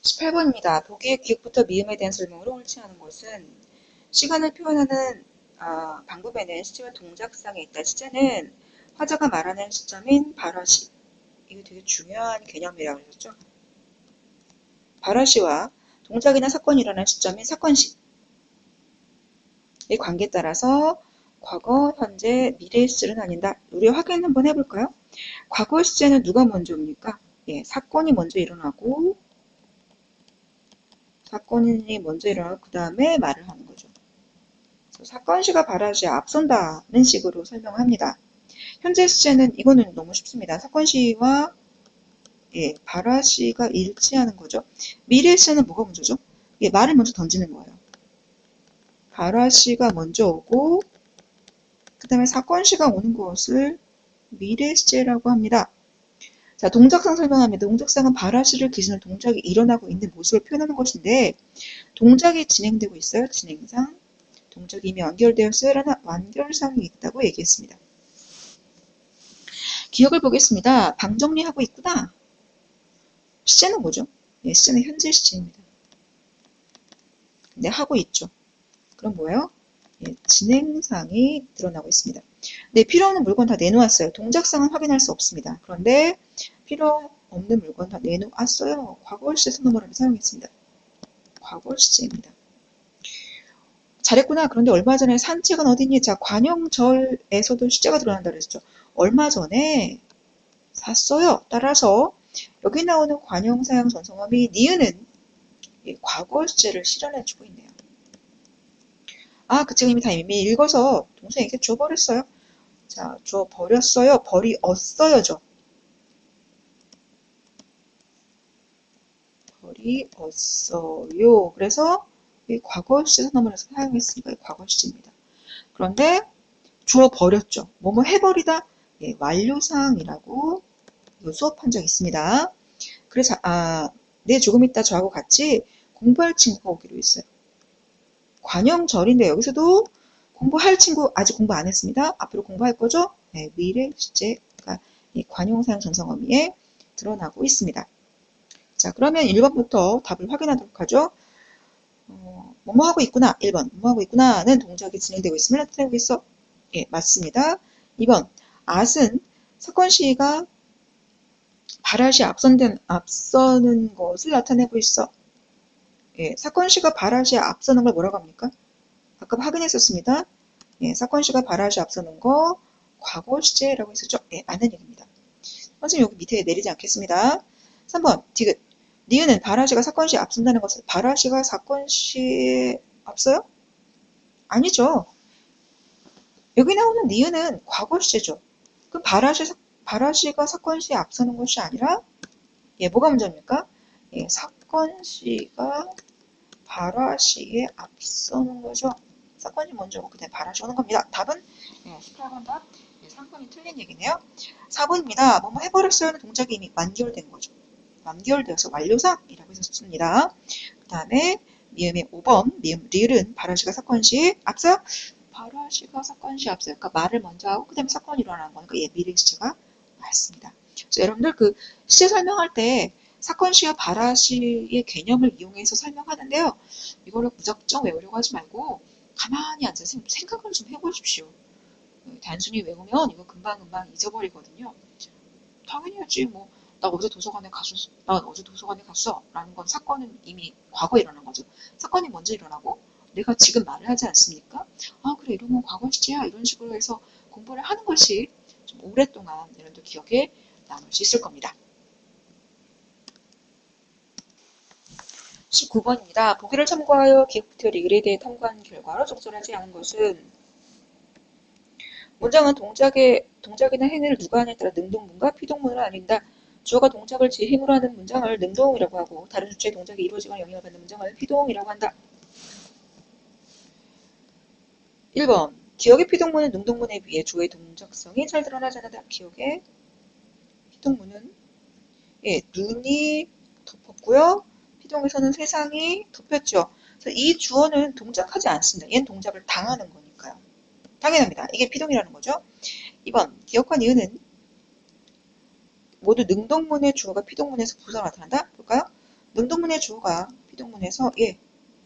18번입니다. 보기의 기억부터 미음에 대한 설명으로 옳지 않은 것은 시간을 표현하는 방법에는 시제와 동작상에 있다. 시제는 화자가 말하는 시점인 발화시. 이거 되게 중요한 개념이라고 그랬죠. 발화시와 동작이나 사건이 일어난 시점인 사건시의 관계에 따라서 과거, 현재, 미래의 시제를 나뉜다. 우리 확인 한번 해볼까요? 과거 시제는 누가 먼저입니까? 예, 사건이 먼저 일어나고 그 다음에 말을 하는 거죠. 사건시가 발화시에 앞선다는 식으로 설명합니다. 현재 시제는 이거는 너무 쉽습니다. 사건시와 발화시가 일치하는 거죠. 미래 시제는 뭐가 먼저죠? 말을 먼저 던지는 거예요. 발화시가 먼저 오고 그 다음에 사건시가 오는 것을 미래 시제라고 합니다. 자, 동작상 설명합니다. 동작상은 발화시를 기준으로 동작이 일어나고 있는 모습을 표현하는 것인데 동작이 진행되고 있어요. 진행상. 동작이 이미 완결되었어요. 라는 완결상이 있다고 얘기했습니다. 기억을 보겠습니다. 방 정리하고 있구나. 시제는 뭐죠? 시제는 현재 시제입니다. 근데 하고 있죠. 그럼 뭐예요? 진행상이 드러나고 있습니다. 네, 필요 없는 물건 다 내놓았어요. 동작상은 확인할 수 없습니다. 그런데 필요 없는 물건 다 내놓았어요. 과거 시제 선어머리를 사용했습니다. 과거 시제입니다. 잘했구나. 그런데 얼마 전에 산 책은 어디니? 자, 관용절에서도 시제가 드러난다 그랬죠. 얼마 전에 샀어요. 따라서 여기 나오는 관용사용 전성어미 니은은 과거 시제를 실현해주고 있네요. 그 책은 이미 읽어서 동생에게 줘버렸어요. 자, 줘버렸어요. 버리었어요죠. 버리었어요. 그래서 과거 시제 선어문에서 사용했으니까 과거 시제입니다. 그런데 주어버렸죠. 뭐뭐 해버리다. 완료사항이라고 수업한 적 있습니다. 그래서 네, 조금 이따 저하고 같이 공부할 친구가 오기로 했어요. 관용절인데 여기서도 공부할 친구 아직 공부 안 했습니다. 앞으로 공부할 거죠? 네, 미래 시제가 관용사용 전성어미에 드러나고 있습니다. 자, 그러면 1번부터 답을 확인하도록 하죠. 뭐뭐 하고 있구나. 1번 뭐뭐 하고 있구나는 동작이 진행되고 있음을 나타내고 있어. 예, 맞습니다. 2번 at은 사건 시가 발화시 앞서는 것을 나타내고 있어. 예, 사건 시가 발화시에 앞서는 걸 뭐라고 합니까? 아까 확인했었습니다. 예, 사건 시가 발화시 앞서는 거 과거 시제라고 했었죠. 예, 맞는 얘기입니다. 선생님 여기 밑에 내리지 않겠습니다. 3번 디귿 니은은 발화시가 사건 시에 앞선다는 것을 발화시가 사건 시에 앞서요? 아니죠. 여기 나오는 니은은 과거 시제죠. 그럼 발화시가 사건 시에 앞서는 것이 아니라 뭐가 문제입니까? 사건 시가 발화시에 앞서는 거죠. 사건이 먼저고 그다음에 발화시 오는 겁니다. 답은 18번 답 3번이 틀린 얘기네요. 4번입니다. 뭐뭐 해버렸어요는 동작이 이미 완결된 거죠. 완결되어서 완료상이라고 해서 썼습니다. 그 다음에 미음의 5번 미음 리을은 발화시가 사건 시에 앞서요. 발화시가 사건 시에 앞서요. 그러니까 말을 먼저 하고 그 다음에 사건이 일어나는 거니까 미래 시제가 맞습니다. 그래서 여러분들 그 시제 설명할 때 사건 시와 발화시의 개념을 이용해서 설명하는데요. 이거를 무작정 외우려고 하지 말고 가만히 앉아서 생각을 좀 해보십시오. 단순히 외우면 이거 금방금방 잊어버리거든요. 당연히 하지. 나 어제 도서관에 갔어. 라는 건 사건은 이미 과거에 일어난 거죠. 사건이 먼저 일어나고 내가 지금 말을 하지 않습니까? 그래, 이러면 과거 시제야. 이런 식으로 해서 공부를 하는 것이 좀 오랫동안 여러분들 기억에 남을 수 있을 겁니다. 19번입니다. 보기를 참고하여 기억부터 리을에 대해 탐구한 결과로 적절하지 않은 것은 문장은 동작이나 행위를 누가 하냐에 따라 능동문과 피동문을 나뉜다. 주어가 동작을 제 힘으로 하는 문장을 능동이라고 하고 다른 주체의 동작이 이루어지거나 영향을 받는 문장을 피동이라고 한다. 1번 기억의 피동문은 능동문에 비해 주어의 동작성이 잘 드러나지 않는다. 기억의 피동문은 눈이 덮었고요. 피동에서는 세상이 덮였죠. 그래서 이 주어는 동작하지 않습니다. 얘는 동작을 당하는 거니까요. 당연합니다. 이게 피동이라는 거죠. 2번 기억과 니은은 모두 능동문의 주어가 피동문에서 부사로 나타난다. 볼까요? 능동문의 주어가 피동문에서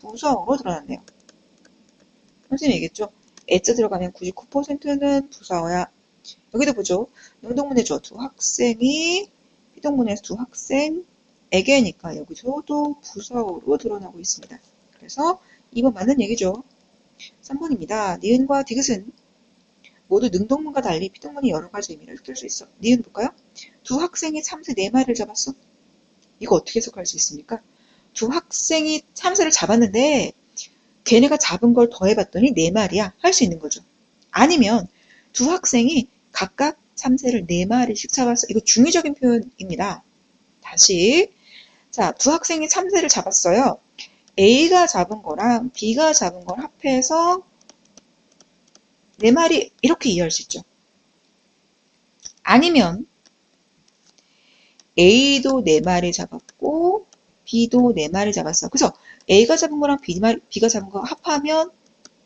부사어로 드러났네요. 선생님이 얘기했죠. 애자 들어가면 99%는 부사어야. 여기도 보죠. 능동문의 주어 두 학생이 피동문에서 두 학생에게니까 여기서도 부사어로 드러나고 있습니다. 그래서 2번 맞는 얘기죠. 3번입니다. 니은과 디귿은 모두 능동문과 달리 피동문이 여러 가지 의미를 뜰 수 있어. 니은 볼까요? 두 학생이 참새 4마리를 잡았어. 이거 어떻게 해석할 수 있습니까? 두 학생이 참새를 잡았는데 걔네가 잡은 걸 더해봤더니 4마리야. 할 수 있는 거죠. 아니면 두 학생이 각각 참새를 4마리씩 잡았어. 이거 중의적인 표현입니다. 다시. 자, 두 학생이 참새를 잡았어요. A가 잡은 거랑 B가 잡은 걸 합해서 4마리 이렇게 이해할 수 있죠. 아니면 A도 4마리 잡았고 B도 4마리 잡았어. 그래서 A가 잡은 거랑 B가 잡은 거 합하면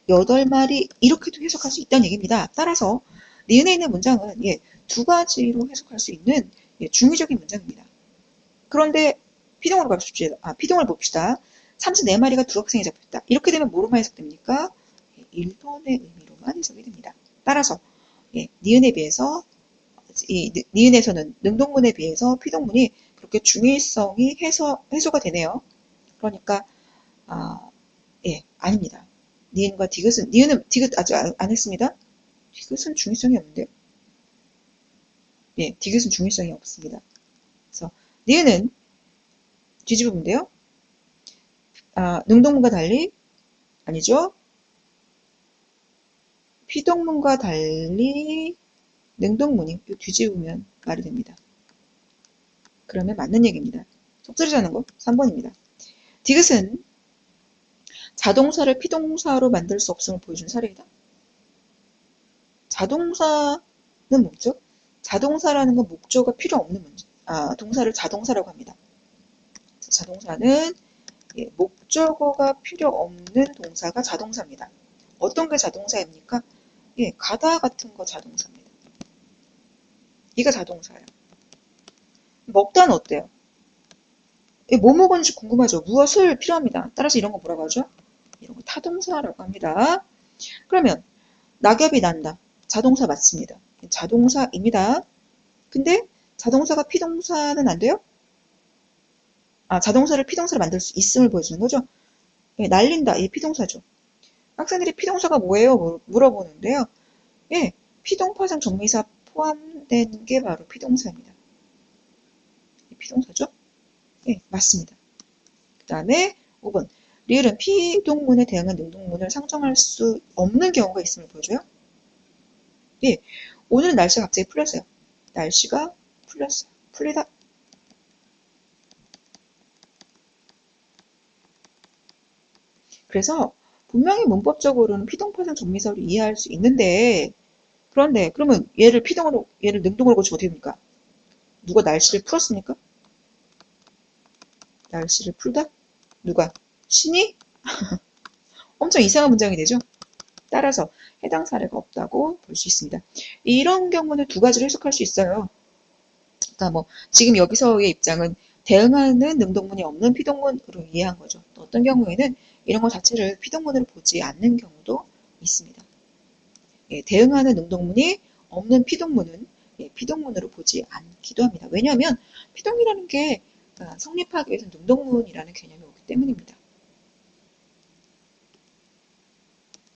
8마리 이렇게도 해석할 수 있다는 얘기입니다. 따라서 니은에 있는 문장은 두 가지로 해석할 수 있는 중의적인 문장입니다. 그런데 피동으로 봅시다. 피동을 봅시다. 참새 4마리가 두 학생이 잡혔다. 이렇게 되면 뭐로만 해석됩니까? 1번의 의미로만 해석이 됩니다. 따라서 니은에 비해서 니은에서는 능동문에 비해서 피동문이 그렇게 중의성이 해소가 되네요. 그러니까 아닙니다. 니은과 디귿은 니은은 디귿 아직 안 했습니다. 디귿은 중의성이 없는데요. 디귿은 중의성이 없습니다. 그래서 니은은 뒤집으면 돼요. 능동문과 달리 아니죠. 피동문과 달리 능동문이 뒤집으면 말이 됩니다. 그러면 맞는 얘기입니다. 속설이라는 거 3번입니다. 디귿은 자동사를 피동사로 만들 수 없음을 보여준 사례이다. 자동사는 뭐죠? 자동사라는 건 목적어가 필요 없는 동사를 자동사라고 합니다. 자동사는 목적어가 필요 없는 동사가 자동사입니다. 어떤 게 자동사입니까? 가다 같은 거 자동사입니다. 이가 자동사예요. 먹다는 어때요? 뭐 먹었는지 궁금하죠? 무엇을 필요합니다. 따라서 이런 거 뭐라고 하죠? 이런 거 타동사라고 합니다. 그러면 낙엽이 난다. 자동사 맞습니다. 자동사입니다. 근데 자동사가 피동사는 안 돼요? 자동사를 피동사로 만들 수 있음을 보여주는 거죠. 날린다. 이 피동사죠. 학생들이 피동사가 뭐예요? 물어보는데요. 피동파상 정미사 포함된 게 바로 피동사입니다. 피동사죠? 맞습니다. 그 다음에 5번. 리을은 피동문에 대응한 능동문을 상정할 수 없는 경우가 있음을 보여줘요. 오늘은 날씨가 갑자기 풀렸어요. 날씨가 풀렸어요. 풀리다. 그래서 분명히 문법적으로는 피동파상 정미사로 이해할 수 있는데 그런데 그러면 얘를 능동으로 고치면 어떻게 됩니까? 누가 날씨를 풀었습니까? 날씨를 풀다? 누가? 신이? 엄청 이상한 문장이 되죠? 따라서 해당 사례가 없다고 볼 수 있습니다. 이런 경우는 두 가지로 해석할 수 있어요. 그러니까 지금 여기서의 입장은 대응하는 능동문이 없는 피동문으로 이해한 거죠. 또 어떤 경우에는 이런 것 자체를 피동문으로 보지 않는 경우도 있습니다. 대응하는 능동문이 없는 피동문은 피동문으로 보지 않기도 합니다. 왜냐하면 피동이라는 게 성립하기 위해서 능동문이라는 개념이 오기 때문입니다.